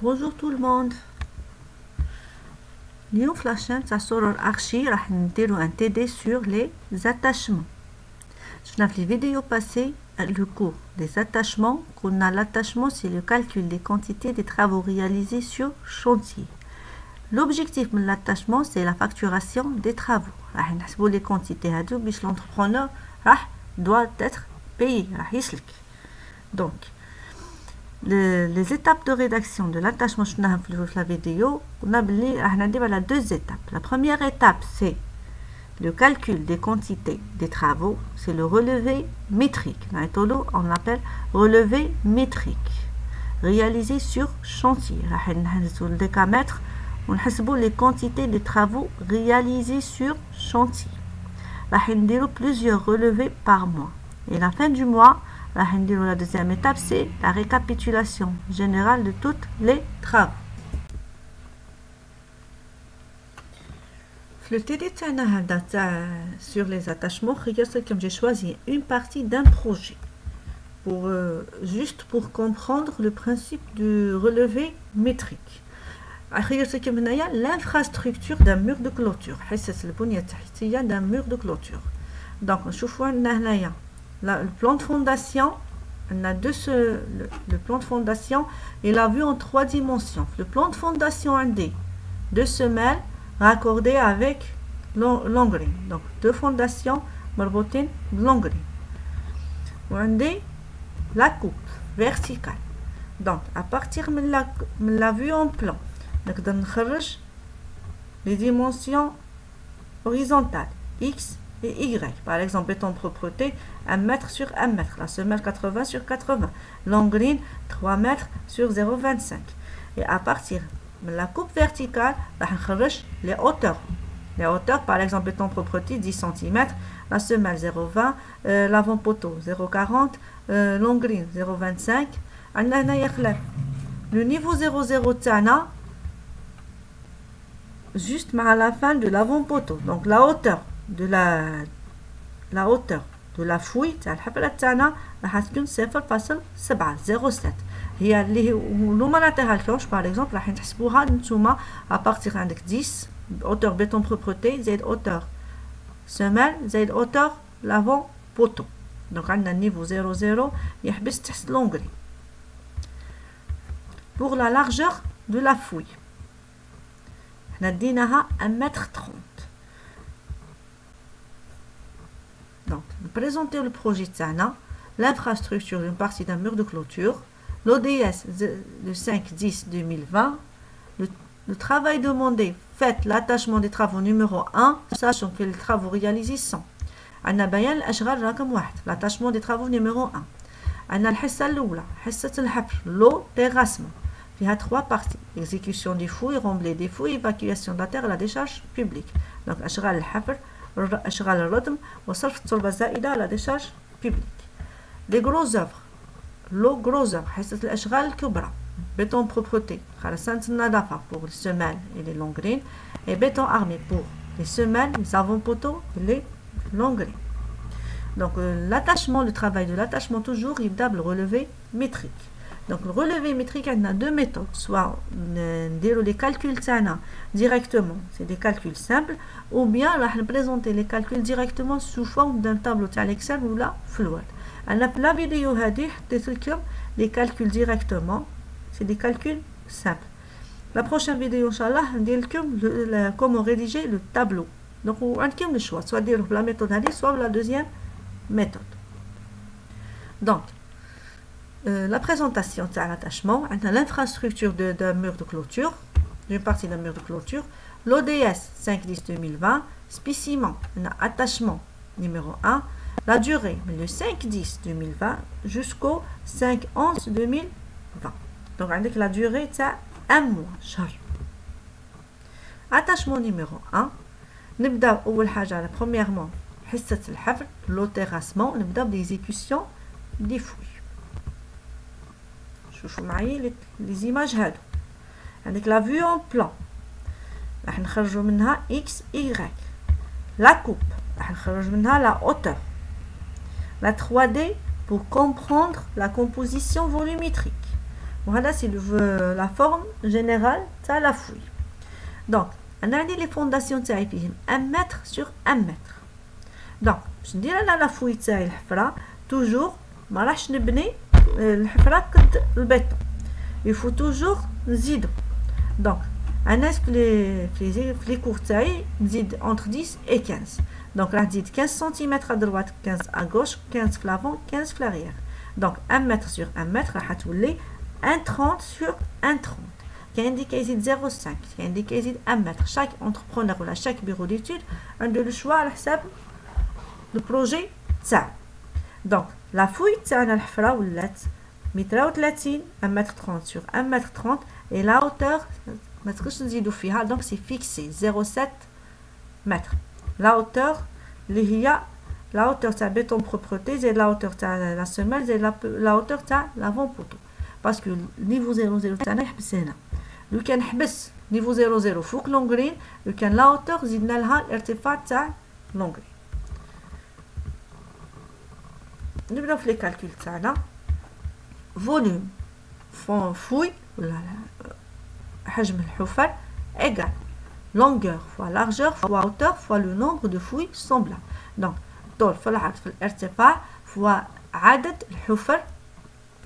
Bonjour tout le monde. اليوم في لاشين تاع سورة الارشي راح نديرو un TD sur les attachements. شفنا في الفيديو passé le cours des attachements. قلنا l'attachement c'est le calcul des quantités des travaux réalisés sur chantier. L'objectif de l'attachement c'est la facturation des travaux. راح نحسبوا les quantités هادو باش l'entrepreneur راح doit être payé راح يسلك. Donc les étapes de rédaction de l'attachement, je vous ai la vidéo, on a deux étapes. La première étape, c'est le calcul des quantités des travaux, c'est le relevé métrique. On l'appelle relevé métrique, réalisé sur chantier. On le décamètre, on a les quantités des travaux réalisés sur chantier. On a plusieurs relevés par mois. Et la fin du mois, la deuxième étape, c'est la récapitulation générale de tous les travaux. Le TD sur les attachements, j'ai choisi une partie d'un projet juste pour comprendre le principe du relevé métrique. L'infrastructure d'un mur de clôture. D'un mur de clôture. Donc, le plan de fondation, on a le plan de fondation, il a vu en 3 dimensions. Le plan de fondation a deux semelles raccordées avec l'onglet. Donc, deux fondations marboutines l'onglet. On a la coupe verticale. Donc, à partir de la vue en plan, on a les dimensions horizontales X et Y. Par exemple, béton propreté 1 mètre sur 1 mètre, la semelle 80 sur 80, l'ongline 3 mètres sur 0,25. Et à partir de la coupe verticale, on va les hauteurs. Les hauteurs, par exemple, béton propreté 10 cm, la semelle 0,20, l'avant-poteau 0,40, l'ongline 0,25. Le niveau 0,0 juste à la fin de l'avant-poteau. Donc la hauteur de la fouille تاع الحفرة تاعنا راح تكون 0.7 هي اللي لو ما نعطيهالكمش باغ اكزومبل راح تحسبوها نتوما ابارتيغ عندك 10 hauteur béton propreté زائد hauteur semelle زائد hauteur l'avant poteau. Donc عندنا niveau 0 يحبس تحت l'onglet. Pour la largeur de la fouille حنا ديناها 1m30. Donc, présenter le projet TANA, l'infrastructure d'une partie d'un mur de clôture, l'ODS le 5-10-2020, le travail demandé, faites l'attachement des travaux numéro 1, sachant que les travaux réalisés sont. عندنا بيان الأشغال رقم 1, l'attachement des travaux numéro 1. عندنا الحصة الأولى, حصة الحفر, l'eau, terrassement. Il y a 3 parties, exécution des fouilles, remblai des fouilles, évacuation de la terre et la décharge publique. Donc, أشغال الحفر, أشغال الردم وصرف التربة الزائدة على décharge publique. Les gros œuvres, l'eau gros œuvres, حصة الأشغال الكبرى, béton propreté, خرسانة النظافة pour les semelles et les longrines, et béton armé pour les semelles, les avant-poteaux et les longrines. Donc l'attachement, le travail de l'attachement toujours, il doit le relevé métrique. Donc le relevé métrique, on a deux méthodes, soit les calculs directement, c'est des calculs simples, ou bien on va présenter les calculs directement sous forme d'un tableau Excel ou la Word. La vidéo les calculs directement, c'est des calculs simples. La prochaine vidéo, Inch'Allah, on va comment rédiger le tableau. Donc on a le choix, soit dire la méthode soit la deuxième méthode. Donc la présentation de l'attachement, l'infrastructure d'un mur de clôture, d'une partie d'un mur de clôture, l'ODS 5-10-2020, spécimen, attachement numéro 1, la durée, le 5-10-2020 jusqu'au 5-11-2020. Donc, avec la durée, c'est 1 mois. Attachement numéro 1, نبدأ أول حاجة premièrement حصة الحفر, l'eau terrassement, نبدأ l'exécution des fouilles. شوفوا معي les images هادو. عندك la vue en plan راح نخرجوا منها x y. La coupe راح نخرج منها la hauteur. La 3D pour comprendre la composition volumétrique. Voilà, c'est la forme générale de la fouille. Donc, on a les fondations de 1 mètre sur 1 mètre. Donc, je dis là la fouille de la toujours, ما راحش نبني الحفرة قد البيتون. Il faut toujours نزيدو. Donc, أنا في les cours تاعي نزيد entre 10 et 15. Donc, راح تزيد 15 cm à droite, 15 à gauche, 15 في l'avant, 15 في l'arrière. Donc, 1 mètre sur 1 mètre راح تولي 1,30 sur 1,30. كاين اللي كيزيد 0,5 كاين اللي كيزيد 1 متر. chaque entrepreneur ولا chaque bureau d'études عنده le choix على حساب le projet تاعو. donc la fouille تاعنا الحفرة ولات 130 1 متر 30 sur 1 متر 30 et la hauteur ما تقدرش نزيدو فيها donc c'est fixé 0,7 متر. la hauteur اللي هي la hauteur تاع béton propreté زائد la hauteur تاع la semelle زائد la hauteur تاع l'avant poteau parce que niveau 00 تاعنا يحبس هنا. لو كان حبس نيفو 00 فوق لونغرين لو كان لا هوتور زدنا لها الارتفاع تاع لونغرين. نبداو في لي كالكول تاعنا. فوليوم فوي ولا حجم الحفر égal longueur fois largeur fois hauteur fois le nombre de fouilles semblables. donc طول في العرض في الارتفاع fois عدد الحفر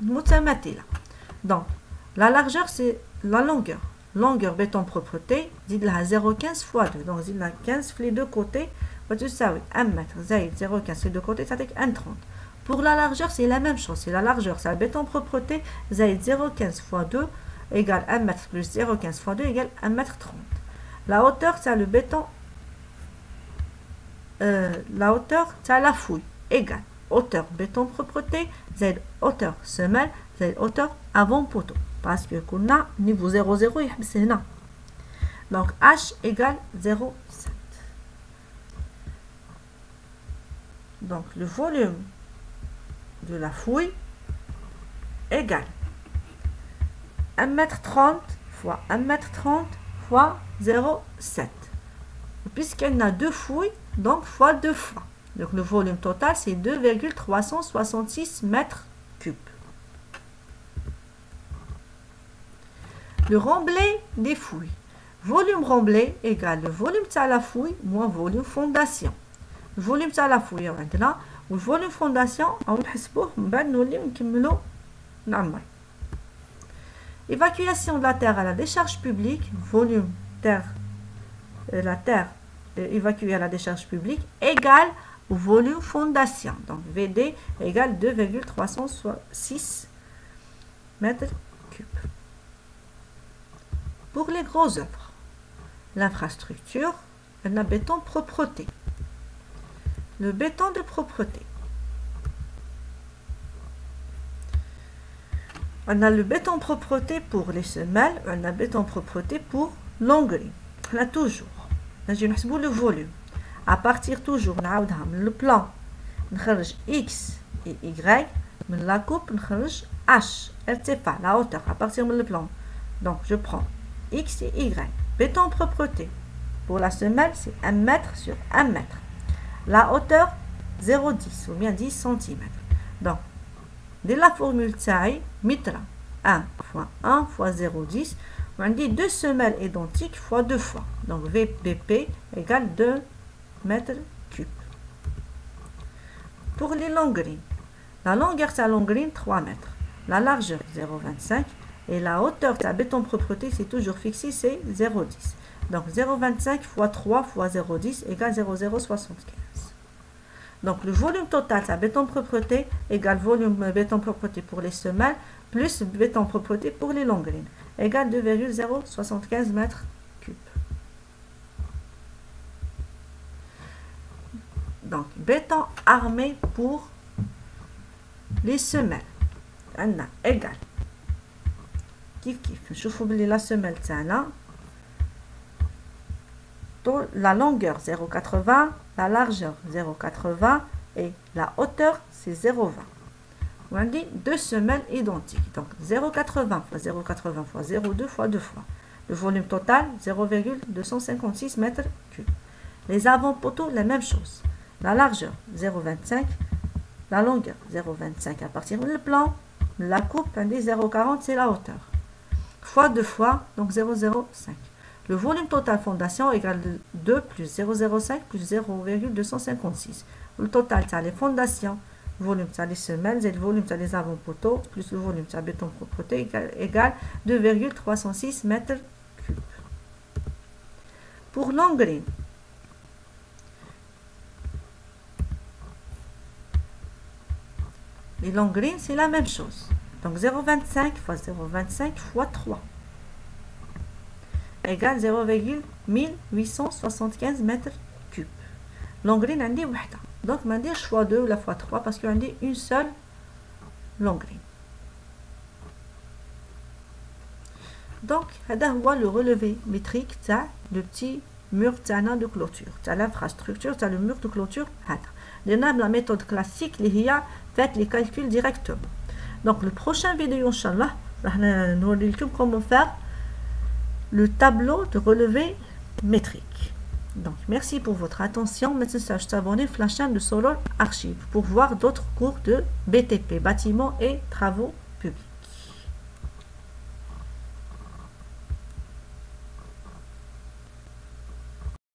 المتماثلة. donc la largeur c'est la longueur béton propreté زيد لها 0,15 fois 2 donc زيد لها 15 في les deux côtés وتساوي 1 متر زائد 0,15 في les deux côtés تعطيك 1,30. pour la largeur c'est la même chose, c'est la largeur c'est le béton propreté زائد 0,15 fois 2 égale 1 mètre plus 0,15 fois 2 égale 1 mètre 30. la hauteur c'est le béton la hauteur c'est la fouille égale hauteur béton propreté زائد hauteur semelle زائد hauteur avant poteau parce que كنا niveau 00 يحبس هنا. donc H égale 0,7. donc le volume de la fouille égale 1 mètre 30 fois 1 mètre 30 fois 0,7. puisqu'il y a deux fouilles donc fois 2 fois. donc le volume total c'est 2,366 mètres cubes. Le remblai des fouilles. Volume remblai égale le volume de la fouille moins volume fondation. Le volume de la fouille عندنا و le volume fondation on نحسبوه من بعد نوليو نكملو نعمر. Évacuation de la terre à la décharge publique, volume terre la terre évacuée à la décharge publique égale au volume fondation. donc VD égale 2,306 mètres cubes. Pour les grosses œuvres, l'infrastructure, on a béton propreté. Le béton de propreté. On a le béton propreté pour les semelles, on a béton propreté pour l'onglet. On a toujours. Je vais le volume. À partir toujours, le plan, نخرج X et Y, من la coupe, نخرج H, ارتفاع, la hauteur, à partir du plan. Donc, je prends X et Y. Béton propreté. Pour la semelle, c'est 1 mètre sur 1 mètre. La hauteur, 0,10 ou bien 10 cm. Donc, de la formule TAI, mitra 1 fois 1 fois 0,10. On dit 2 semelles identiques fois 2 fois. Donc, VBP égale 2 mètres cubes. Pour les longuerines, la longueur de la longuerine, 3 mètres. La largeur, 0,25. Et la hauteur de la béton propreté, c'est toujours fixé, c'est 0,10. Donc 0,25 fois 3 fois 0,10 égale 0,075. Donc le volume total de la béton propreté égale volume béton propreté pour les semelles plus béton propreté pour les longuerines égale 2,075 mètres cubes. Donc béton armé pour les semelles égale كيف نشوفوا بلي la semelle تاعنا la longueur 0,80 la largeur 0,80 et la hauteur c'est 0,20. on dit deux semelles identiques donc 0,80 fois 0,80 fois 0,2 fois 2 fois. le volume total 0,256 mètres cubes. les avant-poteaux la même chose. la largeur 0,25 la longueur 0,25 à partir du plan La coupe, 0,40, c'est la hauteur. Fois 2 fois, donc 0,05. Le volume total fondation égale 2 plus 0,05 plus 0,256. Le total, c'est les fondations, le volume, c'est les semelles, et le volume, c'est les avant-poteaux, plus le volume, c'est le béton propreté, égale 2,306 mètres cubes. Pour l'engrais, et l'engrais, c'est la même chose. Donc 0,25 fois 0,25 fois 3 égale 0,1875 mètres cubes. L'engrais, on a dit wahda. Donc, on a dit fois 2 ou la fois 3 parce qu'on a dit une seule l'engrais. Donc, c'est le relevé métrique, le petit mur de clôture, l'infrastructure, le mur de clôture. La méthode classique, faites les calculs directement. Donc, le prochain vidéo, Inch'Allah, nous allons vous comment faire le tableau de relevé métrique. Donc, merci pour votre attention. Maintenant, je t'abonne à la chaîne de Solar Archive pour voir d'autres cours de BTP, bâtiments et travaux